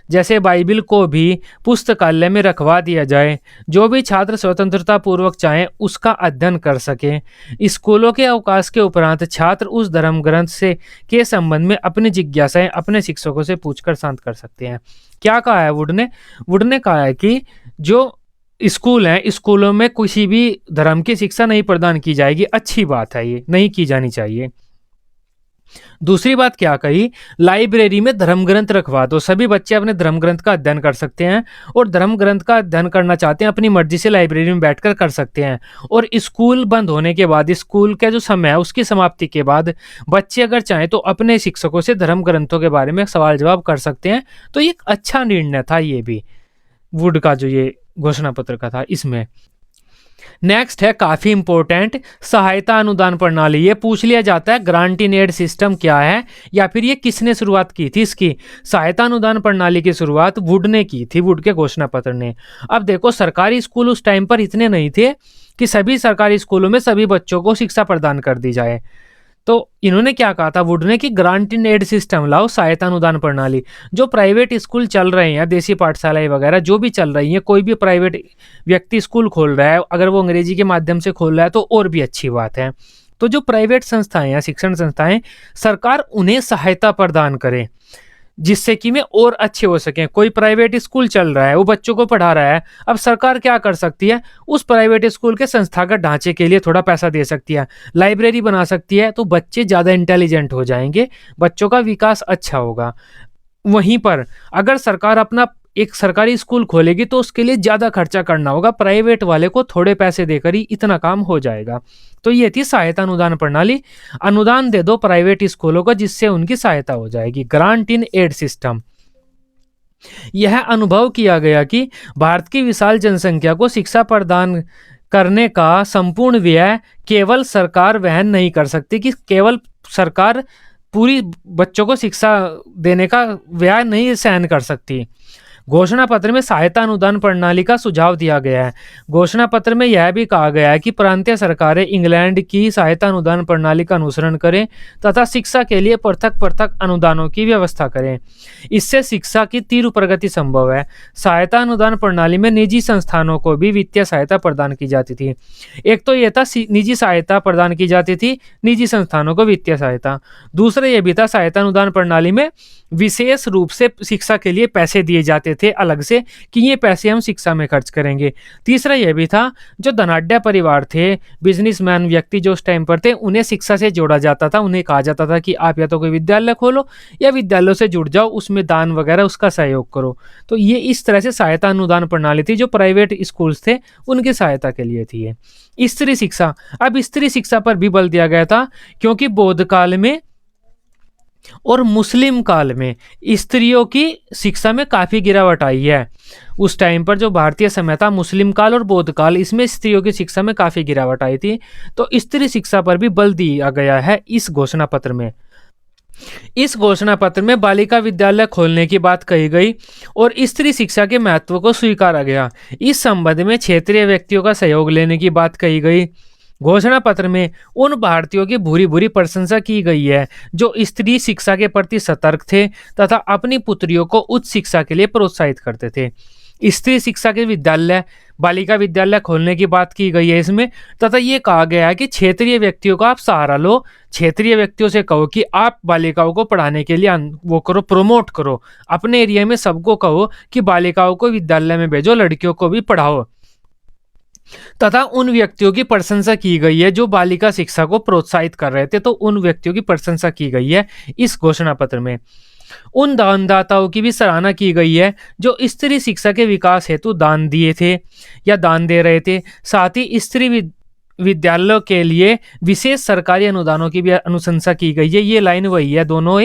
जैसे बाइबिल को भी पुस्तकालय में रखवा दिया जाए। जो भी छात्र स्वतंत्रता पूर्वक चाहें उसका अध्ययन कर सकें। स्कूलों के अवकाश के उपरांत छात्र उस धर्म ग्रंथ से के संबंध में अपनी जिज्ञासाएं अपने शिक्षकों से पूछकर शांत कर सकते हैं। क्या कहा है वुड ने? वुड ने कहा है कि जो स्कूल हैं, स्कूलों में किसी भी धर्म की शिक्षा नहीं प्रदान की जाएगी। अच्छी बात है, ये नहीं की जानी चाहिए। दूसरी बात क्या कही, लाइब्रेरी में धर्म ग्रंथ रखवा दो, सभी बच्चे अपने धर्म ग्रंथ का अध्ययन कर सकते हैं और धर्म ग्रंथ का अध्ययन करना चाहते हैं अपनी मर्जी से लाइब्रेरी में बैठकर कर सकते हैं। और स्कूल बंद होने के बाद, स्कूल का जो समय है उसकी समाप्ति के बाद बच्चे अगर चाहें तो अपने शिक्षकों से धर्म ग्रंथों के बारे में सवाल जवाब कर सकते हैं। तो ये एक अच्छा निर्णय था ये भी, वुड का जो ये घोषणा पत्र का था इसमें। नेक्स्ट है काफी इंपॉर्टेंट, सहायता अनुदान प्रणाली। ये पूछ लिया जाता है ग्रांट इन एड सिस्टम क्या है, या फिर ये किसने शुरुआत की थी इसकी। सहायता अनुदान प्रणाली की शुरुआत वुड ने की थी, वुड के घोषणा पत्र ने। अब देखो, सरकारी स्कूल उस टाइम पर इतने नहीं थे कि सभी सरकारी स्कूलों में सभी बच्चों को शिक्षा प्रदान कर दी जाए। तो इन्होंने क्या कहा था वुड ने कि ग्रांट इन एड सिस्टम लाओ, सहायता अनुदान प्रणाली। जो प्राइवेट स्कूल चल रहे हैं, देसी पाठशालाएं वगैरह जो भी चल रही हैं, कोई भी प्राइवेट व्यक्ति स्कूल खोल रहा है, अगर वो अंग्रेजी के माध्यम से खोल रहा है तो और भी अच्छी बात है। तो जो प्राइवेट संस्थाएं हैं, शिक्षण संस्थाएं, सरकार उन्हें सहायता प्रदान करे जिससे कि वे और अच्छे हो सकें। कोई प्राइवेट स्कूल चल रहा है, वो बच्चों को पढ़ा रहा है, अब सरकार क्या कर सकती है, उस प्राइवेट स्कूल के संस्थागत ढांचे के लिए थोड़ा पैसा दे सकती है, लाइब्रेरी बना सकती है, तो बच्चे ज़्यादा इंटेलिजेंट हो जाएंगे, बच्चों का विकास अच्छा होगा। वहीं पर अगर सरकार अपना एक सरकारी स्कूल खोलेगी तो उसके लिए ज़्यादा खर्चा करना होगा, प्राइवेट वाले को थोड़े पैसे देकर ही इतना काम हो जाएगा। तो ये थी सहायता अनुदान प्रणाली, अनुदान दे दो प्राइवेट स्कूलों को जिससे उनकी सहायता हो जाएगी, ग्रांट इन एड सिस्टम। यह अनुभव किया गया कि भारत की विशाल जनसंख्या को शिक्षा प्रदान करने का संपूर्ण व्यय केवल सरकार वहन नहीं कर सकती, कि केवल सरकार पूरी बच्चों को शिक्षा देने का व्यय नहीं सहन कर सकती। घोषणा पत्र में सहायता अनुदान प्रणाली का सुझाव दिया गया है। घोषणा पत्र में यह भी कहा गया है कि प्रांतीय सरकारें इंग्लैंड की सहायता अनुदान प्रणाली का अनुसरण करें तथा शिक्षा के लिए पृथक पृथक अनुदानों की व्यवस्था करें। इससे शिक्षा की तीव्र प्रगति संभव है। सहायता अनुदान प्रणाली में निजी संस्थानों को भी वित्तीय सहायता प्रदान की जाती थी। एक तो यह था निजी सहायता प्रदान की जाती थी, निजी संस्थानों को वित्तीय सहायता। दूसरा यह भी था सहायता अनुदान प्रणाली में विशेष रूप से शिक्षा के लिए पैसे दिए जाते थे अलग से, कि ये पैसे हम शिक्षा में खर्च करेंगे। तीसरा यह भी था जो धनाढ्य परिवार थे, बिजनेसमैन व्यक्ति जो उस टाइम पर थे, उन्हें शिक्षा से जोड़ा जाता था। उन्हें कहा जाता था कि आप या तो कोई विद्यालय खोलो या विद्यालयों से जुड़ जाओ, उसमें दान वगैरह उसका सहयोग करो। तो ये इस तरह से सहायता अनुदान प्रणाली थी जो प्राइवेट स्कूल्स थे उनकी सहायता के लिए थी। ये स्त्री शिक्षा, अब स्त्री शिक्षा पर भी बल दिया गया था क्योंकि बौद्ध काल में और मुस्लिम काल में स्त्रियों की शिक्षा में काफ़ी गिरावट आई है। उस टाइम पर जो भारतीय समय था, मुस्लिम काल और बौद्ध काल, इसमें स्त्रियों की शिक्षा में काफ़ी गिरावट आई थी। तो स्त्री शिक्षा पर भी बल दिया गया है इस घोषणा पत्र में। इस घोषणा पत्र में बालिका विद्यालय खोलने की बात कही गई और स्त्री शिक्षा के महत्व को स्वीकारा गया। इस संबंध में क्षेत्रीय व्यक्तियों का सहयोग लेने की बात कही गई। घोषणा पत्र में उन भारतीयों की भूरी भूरी प्रशंसा की गई है जो स्त्री शिक्षा के प्रति सतर्क थे तथा अपनी पुत्रियों को उच्च शिक्षा के लिए प्रोत्साहित करते थे। स्त्री शिक्षा के विद्यालय, बालिका विद्यालय खोलने की बात की गई है इसमें, तथा ये कहा गया है कि क्षेत्रीय व्यक्तियों का आप सहारा लो, क्षेत्रीय व्यक्तियों से कहो कि आप बालिकाओं को पढ़ाने के लिए वो करो, प्रमोट करो, अपने एरिया में सबको कहो कि बालिकाओं को विद्यालय में भेजो, लड़कियों को भी पढ़ाओ। तथा उन व्यक्तियों की प्रशंसा की गई है जो बालिका शिक्षा को प्रोत्साहित कर रहे थे, तो उन व्यक्तियों की प्रशंसा की गई है इस घोषणा पत्र में। उन दानदाताओं की भी सराहना की गई है जो स्त्री शिक्षा के विकास हेतु दान दिए थे या दान दे रहे थे। साथ ही स्त्री विद्यालयों के लिए विशेष सरकारी अनुदानों की भी अनुशंसा की गई है। ये लाइन वही है दोनों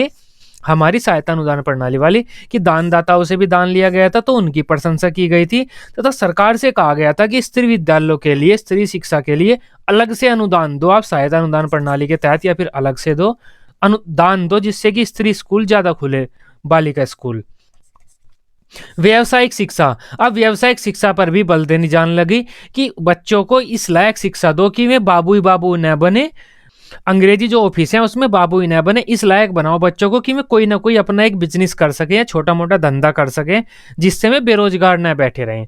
हमारी सहायता अनुदान प्रणाली वाली, कि दानदाताओं से भी दान लिया गया था तो उनकी प्रशंसा की गई थी, तथा सरकार से कहा गया था कि स्त्री विद्यालयों के लिए, स्त्री शिक्षा के लिए अलग से अनुदान दो, आप सहायता अनुदान प्रणाली के तहत, या फिर अलग से दो, अनुदान दो, जिससे कि स्त्री स्कूल ज्यादा खुले, बालिका स्कूल। व्यावसायिक शिक्षा, अब व्यावसायिक शिक्षा पर भी बल देने जान लगी कि बच्चों को इस लायक शिक्षा दो कि वे बाबू न बने, अंग्रेजी जो ऑफिस है उसमें बाबू न बने, इस लायक बनाओ बच्चों को कि वे कोई ना कोई अपना एक बिजनेस कर सके या छोटा मोटा धंधा कर सके जिससे वे बेरोजगार न बैठे रहें।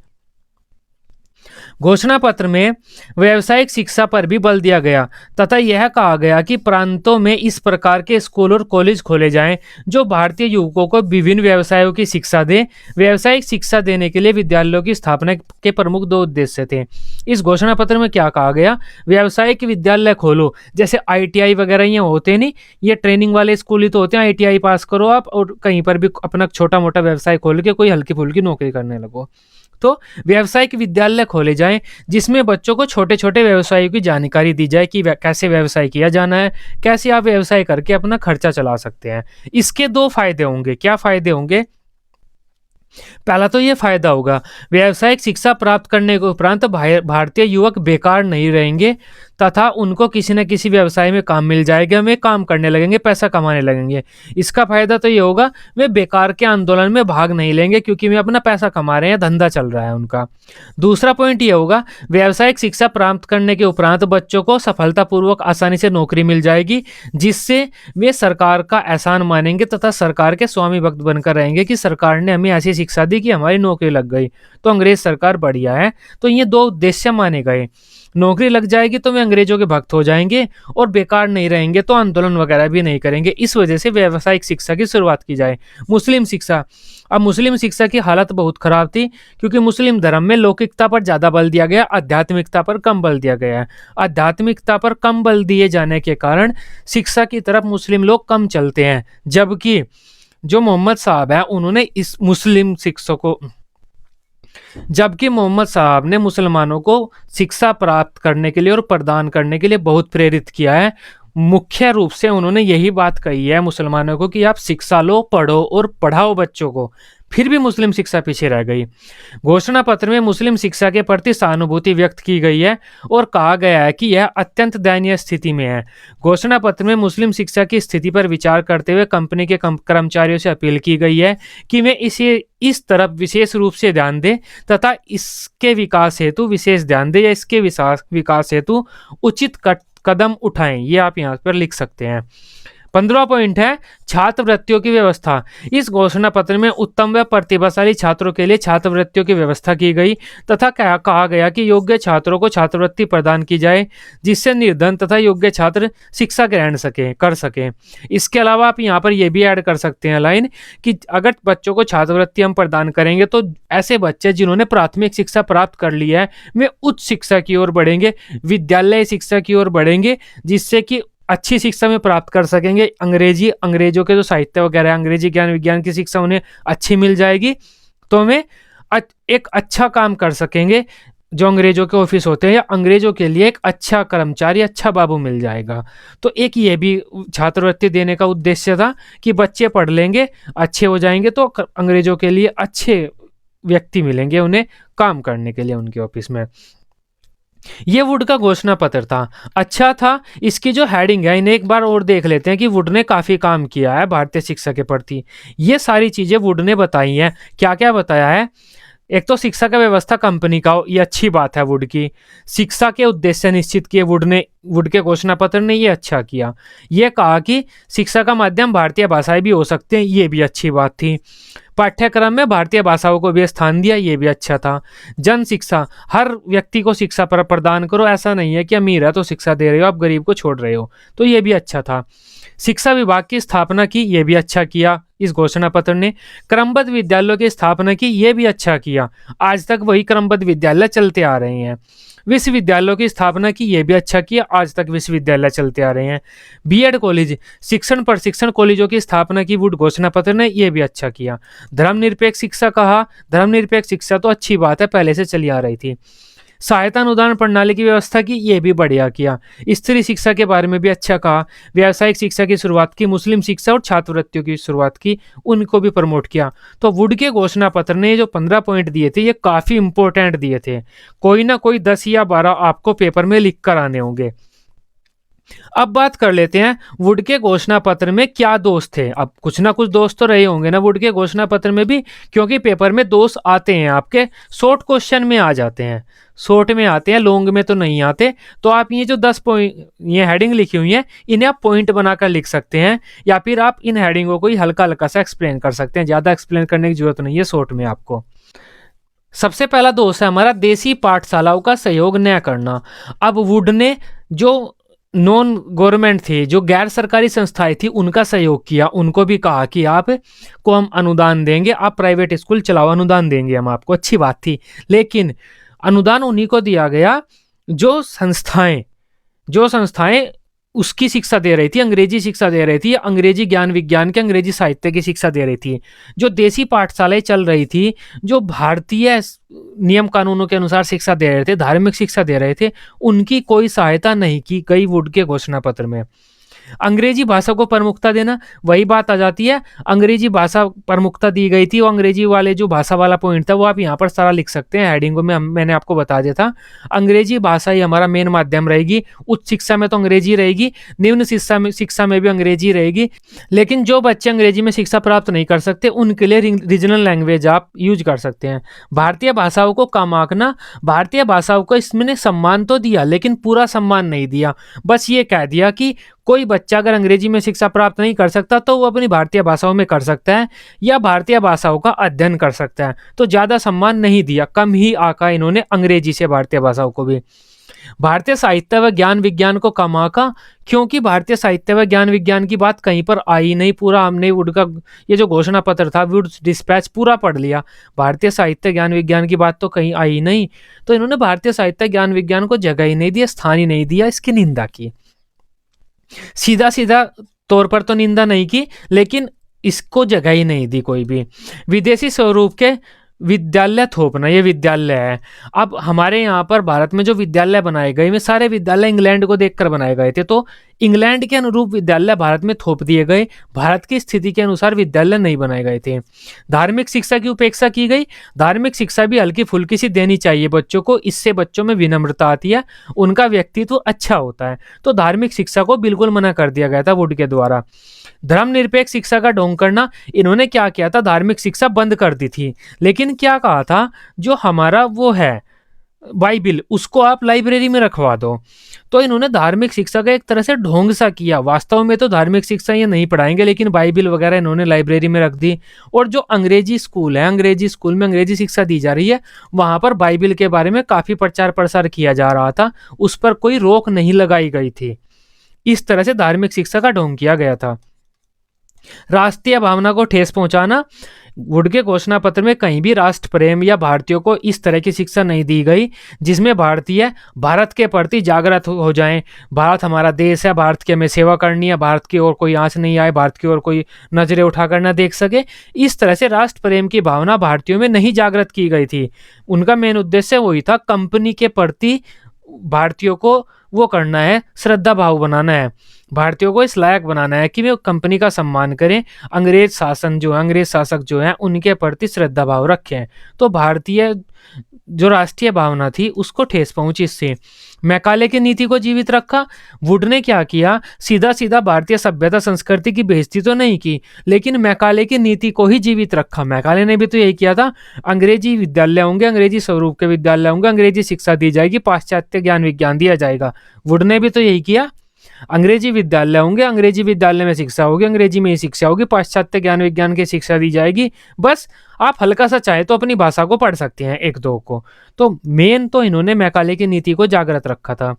घोषणा पत्र में व्यावसायिक शिक्षा पर भी बल दिया गया तथा यह कहा गया कि प्रांतों में इस प्रकार के स्कूल और कॉलेज खोले जाएं जो भारतीय युवकों को विभिन्न व्यवसायों की शिक्षा दें। व्यावसायिक शिक्षा देने के लिए विद्यालयों की स्थापना के प्रमुख 2 उद्देश्य थे। इस घोषणा पत्र में क्या कहा गया, व्यावसायिक विद्यालय खोलो, जैसे ITI वगैरह ये होते नहीं, ये ट्रेनिंग वाले स्कूल ही तो होते हैं। ITI पास करो आप और कहीं पर भी अपना छोटा मोटा व्यवसाय खोल के कोई हल्की फुल्की नौकरी करने लगो। तो व्यावसायिक विद्यालय खोले जाएं जिसमें बच्चों को छोटे छोटे व्यवसायों की जानकारी दी जाए कि कैसे व्यवसाय किया जाना है, कैसे आप व्यवसाय करके अपना खर्चा चला सकते हैं। इसके 2 फायदे होंगे। क्या फायदे होंगे? पहला तो ये फायदा होगा, व्यावसायिक शिक्षा प्राप्त करने के उपरांत भारतीय युवक बेकार नहीं रहेंगे तथा उनको किसी न किसी व्यवसाय में काम मिल जाएगा, वे काम करने लगेंगे, पैसा कमाने लगेंगे। इसका फायदा तो ये होगा, वे बेकार के आंदोलन में भाग नहीं लेंगे क्योंकि वे अपना पैसा कमा रहे हैं, धंधा चल रहा है उनका। दूसरा पॉइंट ये होगा, व्यावसायिक शिक्षा प्राप्त करने के उपरांत बच्चों को सफलतापूर्वक आसानी से नौकरी मिल जाएगी जिससे वे सरकार का एहसान मानेंगे तथा सरकार के स्वामी भक्त बनकर रहेंगे कि सरकार ने हमें ऐसी शिक्षा दी कि हमारी नौकरी लग गई, तो अंग्रेज सरकार बढ़िया है। तो ये 2 उद्देश्य माने गए। नौकरी लग जाएगी तो वे अंग्रेजों के भक्त हो जाएंगे और बेकार नहीं रहेंगे, तो आंदोलन वगैरह भी नहीं करेंगे। इस वजह से व्यावसायिक शिक्षा की शुरुआत की जाए। मुस्लिम शिक्षा, अब मुस्लिम शिक्षा की हालत बहुत खराब थी क्योंकि मुस्लिम धर्म में लौकिकता पर ज़्यादा बल दिया गया, आध्यात्मिकता पर कम बल दिया गया है। आध्यात्मिकता पर कम बल दिए जाने के कारण शिक्षा की तरफ मुस्लिम लोग कम चलते हैं, जबकि जो मोहम्मद साहब है उन्होंने इस मुस्लिम शिक्षकों जबकि मोहम्मद साहब ने मुसलमानों को शिक्षा प्राप्त करने के लिए और प्रदान करने के लिए बहुत प्रेरित किया है। मुख्य रूप से उन्होंने यही बात कही है मुसलमानों को कि आप शिक्षा लो, पढ़ो और पढ़ाओ बच्चों को। फिर भी मुस्लिम शिक्षा पीछे रह गई। घोषणा पत्र में मुस्लिम शिक्षा के प्रति सहानुभूति व्यक्त की गई है और कहा गया है कि यह अत्यंत दयनीय स्थिति में है। घोषणा पत्र में मुस्लिम शिक्षा की स्थिति पर विचार करते हुए कंपनी के कर्मचारियों से अपील की गई है कि वे इसे इस तरफ विशेष रूप से ध्यान दें तथा इसके विकास हेतु विशेष ध्यान दें या इसके विकास हेतु उचित कदम उठाएं। ये आप यहाँ पर लिख सकते हैं। 15वां पॉइंट है छात्रवृत्तियों की व्यवस्था। इस घोषणा पत्र में उत्तम व प्रतिभाशाली छात्रों के लिए छात्रवृत्तियों की व्यवस्था की गई तथा कहा गया कि योग्य छात्रों को छात्रवृत्ति प्रदान की जाए जिससे निर्धन तथा योग्य छात्र शिक्षा ग्रहण कर सकें। इसके अलावा आप यहाँ पर यह भी ऐड कर सकते हैं लाइन कि अगर बच्चों को छात्रवृत्ति हम प्रदान करेंगे तो ऐसे बच्चे जिन्होंने प्राथमिक शिक्षा प्राप्त कर ली है वे उच्च शिक्षा की ओर बढ़ेंगे, विद्यालय शिक्षा की ओर बढ़ेंगे, जिससे कि अच्छी शिक्षा में प्राप्त कर सकेंगे। अंग्रेजों के जो साहित्य वगैरह, अंग्रेजी ज्ञान विज्ञान की शिक्षा उन्हें अच्छी मिल जाएगी तो वे एक अच्छा काम कर सकेंगे। जो अंग्रेजों के ऑफिस होते हैं या अंग्रेजों के लिए एक अच्छा कर्मचारी, अच्छा बाबू मिल जाएगा। तो एक ये भी छात्रवृत्ति देने का उद्देश्य था कि बच्चे पढ़ लेंगे, अच्छे हो जाएंगे तो अंग्रेजों के लिए अच्छे व्यक्ति मिलेंगे उन्हें काम करने के लिए उनके ऑफिस में। ये वुड का घोषणा पत्र था, अच्छा था। इसकी जो हेडिंग है इन्हें एक बार और देख लेते हैं कि वुड ने काफ़ी काम किया है भारतीय शिक्षा के प्रति। ये सारी चीज़ें वुड ने बताई हैं। क्या क्या बताया है? एक तो शिक्षा का व्यवस्था कंपनी का हो, ये अच्छी बात है वुड की। शिक्षा के उद्देश्य निश्चित किए वुड के घोषणा पत्र ने, ये अच्छा किया। ये कहा कि शिक्षा का माध्यम भारतीय भाषाएं भी हो सकते हैं, ये भी अच्छी बात थी। पाठ्यक्रम में भारतीय भाषाओं को भी स्थान दिया, ये भी अच्छा था। जन शिक्षा, हर व्यक्ति को शिक्षा प्रदान करो, ऐसा नहीं है कि अमीर है तो शिक्षा दे रहे हो, आप गरीब को छोड़ रहे हो, तो ये भी अच्छा था। शिक्षा विभाग की स्थापना की, ये भी अच्छा किया इस घोषणा पत्र ने। क्रमबद्ध विद्यालयों की स्थापना की, ये भी अच्छा किया। आज तक वही क्रमबद्ध विद्यालय चलते आ रहे हैं। विश्वविद्यालयों की स्थापना की, ये भी अच्छा किया। आज तक विश्वविद्यालय चलते आ रहे हैं। बीएड कॉलेज, शिक्षण प्रशिक्षण कॉलेजों की स्थापना की वुड घोषणा पत्र ने, ये भी अच्छा किया। धर्मनिरपेक्ष शिक्षा कहा, धर्मनिरपेक्ष शिक्षा तो अच्छी बात है, पहले से चली आ रही थी। सहायता अनुदान प्रणाली की व्यवस्था की, ये भी बढ़िया किया। स्त्री शिक्षा के बारे में भी अच्छा कहा। व्यावसायिक शिक्षा की शुरुआत की, मुस्लिम शिक्षा और छात्रवृत्तियों की शुरुआत की, उनको भी प्रमोट किया। तो वुड के घोषणा पत्र ने जो 15 पॉइंट दिए थे ये काफ़ी इंपॉर्टेंट दिए थे। कोई ना कोई 10 या 12 आपको पेपर में लिख कर आने होंगे। अब बात कर लेते हैं वुड के घोषणा पत्र में क्या दोष थे। अब कुछ ना कुछ दोष तो रहे होंगे ना वुड के घोषणा पत्र में भी, क्योंकि पेपर में दोष आते हैं आपके, शॉर्ट क्वेश्चन में आ जाते हैं, शॉर्ट में आते हैं, लॉन्ग में तो नहीं आते। तो आप ये जो 10 पॉइंट ये हेडिंग लिखी हुई है इन्हें आप पॉइंट बनाकर लिख सकते हैं, या फिर आप इन हेडिंगों को ही हल्का हल्का सा एक्सप्लेन कर सकते हैं। ज़्यादा एक्सप्लेन करने की जरूरत नहीं है शॉर्ट में आपको। सबसे पहला दोष है हमारा देसी पाठशालाओं का सहयोग न करना। अब वुड ने जो नॉन गवर्नमेंट थे, जो गैर सरकारी संस्थाएं थी, उनका सहयोग किया। उनको भी कहा कि आप को हम अनुदान देंगे, आप प्राइवेट स्कूल चलाओ, अनुदान देंगे हम आपको। अच्छी बात थी, लेकिन अनुदान उन्हीं को दिया गया जो संस्थाएं उसकी शिक्षा दे रही थी, अंग्रेजी शिक्षा दे रही थी, अंग्रेजी ज्ञान विज्ञान के, अंग्रेजी साहित्य की शिक्षा दे रही थी। जो देसी पाठशालाएं चल रही थी, जो भारतीय नियम कानूनों के अनुसार शिक्षा दे रहे थे, धार्मिक शिक्षा दे रहे थे, उनकी कोई सहायता नहीं की गई वुड के घोषणा पत्र में। अंग्रेजी भाषा को प्रमुखता देना, वही बात आ जाती है। अंग्रेजी भाषा प्रमुखता दी गई थी, वो अंग्रेजी वाले जो भाषा वाला पॉइंट था वो आप यहाँ पर सारा लिख सकते हैं हेडिंगों में। मैंने आपको बता दिया था, अंग्रेजी भाषा ही हमारा मेन माध्यम रहेगी। उच्च शिक्षा में तो अंग्रेजी रहेगी, निम्न शिक्षा में भी अंग्रेजी रहेगी। लेकिन जो बच्चे अंग्रेजी में शिक्षा प्राप्त नहीं कर सकते, उनके लिए रीजनल लैंग्वेज आप यूज कर सकते हैं। भारतीय भाषाओं को कम आंकना, भारतीय भाषाओं को इसमें सम्मान तो दिया, लेकिन पूरा सम्मान नहीं दिया। बस ये कह दिया कि कोई बच्चा अगर अंग्रेजी में शिक्षा प्राप्त नहीं कर सकता तो वो अपनी भारतीय भाषाओं में कर सकता है, या भारतीय भाषाओं का अध्ययन कर सकता है। तो ज़्यादा सम्मान नहीं दिया, कम ही आका इन्होंने अंग्रेजी से भारतीय भाषाओं को भी। भारतीय साहित्य व ज्ञान विज्ञान को कम आका, क्योंकि भारतीय साहित्य व ज्ञान विज्ञान की बात कहीं पर आई नहीं। पूरा हमने वुड का ये जो घोषणा पत्र था, वुड डिस्पैच पूरा पढ़ लिया, भारतीय साहित्य ज्ञान विज्ञान की बात तो कहीं आई नहीं। तो इन्होंने भारतीय साहित्य ज्ञान विज्ञान को जगह ही नहीं दिया, स्थान ही नहीं दिया, इसकी निंदा की। सीधा सीधा तौर पर तो निंदा नहीं की, लेकिन इसको जगह ही नहीं दी कोई भी। विदेशी स्वरूप के विद्यालय थोपना, ये विद्यालय है। अब हमारे यहाँ पर भारत में जो विद्यालय बनाए गए, में सारे विद्यालय इंग्लैंड को देखकर बनाए गए थे, तो इंग्लैंड के अनुरूप विद्यालय भारत में थोप दिए गए। भारत की स्थिति के अनुसार विद्यालय नहीं बनाए गए थे। धार्मिक शिक्षा की उपेक्षा की गई। धार्मिक शिक्षा भी हल्की फुल्की सी देनी चाहिए बच्चों को, इससे बच्चों में विनम्रता आती है, उनका व्यक्तित्व अच्छा होता है। तो धार्मिक शिक्षा को बिल्कुल मना कर दिया गया था वुड के द्वारा। धर्मनिरपेक्ष शिक्षा का ढोंग करना, इन्होंने क्या किया था, धार्मिक शिक्षा बंद कर दी थी, लेकिन क्या कहा था, जो हमारा वो है बाइबिल, उसको आप लाइब्रेरी में रखवा दो। तो इन्होंने धार्मिक शिक्षा का एक तरह से ढोंग सा किया। वास्तव में तो धार्मिक शिक्षा ये नहीं पढ़ाएंगे, लेकिन बाइबिल वगैरह इन्होंने लाइब्रेरी में रख दी। और जो अंग्रेजी स्कूल है, अंग्रेजी स्कूल में अंग्रेजी शिक्षा दी जा रही है, वहाँ पर बाइबिल के बारे में काफ़ी प्रचार प्रसार किया जा रहा था, उस पर कोई रोक नहीं लगाई गई थी। इस तरह से धार्मिक शिक्षा का ढोंग किया गया था। राष्ट्रीय भावना को ठेस पहुंचाना, वुड के घोषणा पत्र में कहीं भी राष्ट्र प्रेम या भारतीयों को इस तरह की शिक्षा नहीं दी गई जिसमें भारतीय भारत के प्रति जागृत हो जाएं। भारत हमारा देश है, भारत की हमें सेवा करनी है, भारत की ओर कोई आंच नहीं आए, भारत की ओर कोई नजरें उठाकर न देख सके। इस तरह से राष्ट्र प्रेम की भावना भारतीयों में नहीं जागृत की गई थी। उनका मेन उद्देश्य वही था, कंपनी के प्रति भारतीयों को वो करना है, श्रद्धा भाव बनाना है, भारतीयों को इस लायक बनाना है कि वे कंपनी का सम्मान करें, अंग्रेज शासक जो हैं उनके प्रति श्रद्धा भाव रखें। तो भारतीय जो राष्ट्रीय भावना थी उसको ठेस पहुंची इससे। मैकाले की नीति को जीवित रखा। वुड ने क्या किया, सीधा सीधा भारतीय सभ्यता संस्कृति की बेइज्जती तो नहीं की, लेकिन मैकाले की नीति को ही जीवित रखा। मैकाले ने भी तो यही किया था, अंग्रेजी विद्यालय होंगे, अंग्रेजी स्वरूप के विद्यालय होंगे, अंग्रेजी शिक्षा दी जाएगी, पाश्चात्य ज्ञान विज्ञान दिया जाएगा। वुड ने भी तो यही किया, अंग्रेजी विद्यालय होंगे, अंग्रेजी विद्यालय में शिक्षा होगी, अंग्रेजी में ही शिक्षा होगी, पाश्चात्य ज्ञान विज्ञान की शिक्षा दी जाएगी। बस आप हल्का सा चाहे तो अपनी भाषा को पढ़ सकते हैं, एक दो को। तो मेन तो इन्होंने मैकाले की नीति को जागृत रखा था।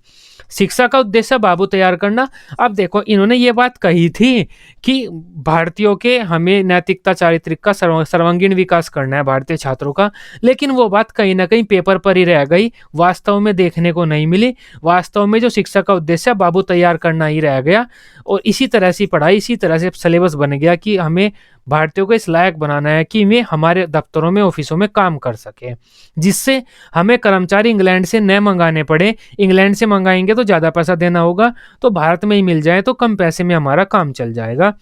शिक्षा का उद्देश्य बाबू तैयार करना। अब देखो, इन्होंने ये बात कही थी कि भारतीयों के हमें नैतिकता चारित्रिक का सर्वांगीण विकास करना है भारतीय छात्रों का, लेकिन वो बात कहीं ना कहीं पेपर पर ही रह गई, वास्तव में देखने को नहीं मिली। वास्तव में जो शिक्षा का उद्देश्य बाबू तैयार करना ही रह गया, और इसी तरह से पढ़ाई, इसी तरह से सिलेबस बन गया कि हमें भारतीयों को इस लायक बनाना है कि वे हमारे दफ्तरों में, ऑफिसों में काम कर सके, जिससे हमें कर्मचारी इंग्लैंड से न मंगाने पड़े। इंग्लैंड से मंगाएंगे तो ज़्यादा पैसा देना होगा, तो भारत में ही मिल जाए तो कम पैसे में हमारा काम चल जाएगा।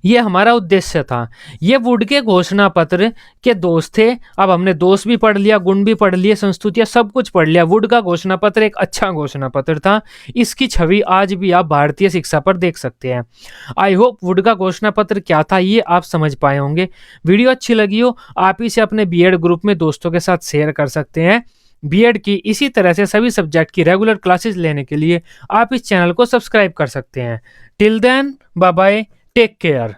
ये हमारा उद्देश्य था। ये वुड के घोषणा पत्र के दोष थे। अब हमने दोष भी पढ़ लिया, गुण भी पढ़ लिए, संस्तुतियां सब कुछ पढ़ लिया। वुड का घोषणा पत्र एक अच्छा घोषणा पत्र था। इसकी छवि आज भी आप भारतीय शिक्षा पर देख सकते हैं। आई होप वुड का घोषणा पत्र क्या था ये आप समझ पाए होंगे। वीडियो अच्छी लगी हो, आप इसे अपने बीएड ग्रुप में दोस्तों के साथ शेयर कर सकते हैं। बीएड की इसी तरह से सभी सब्जेक्ट की रेगुलर क्लासेस लेने के लिए आप इस चैनल को सब्सक्राइब कर सकते हैं। Till then, bye bye, take care.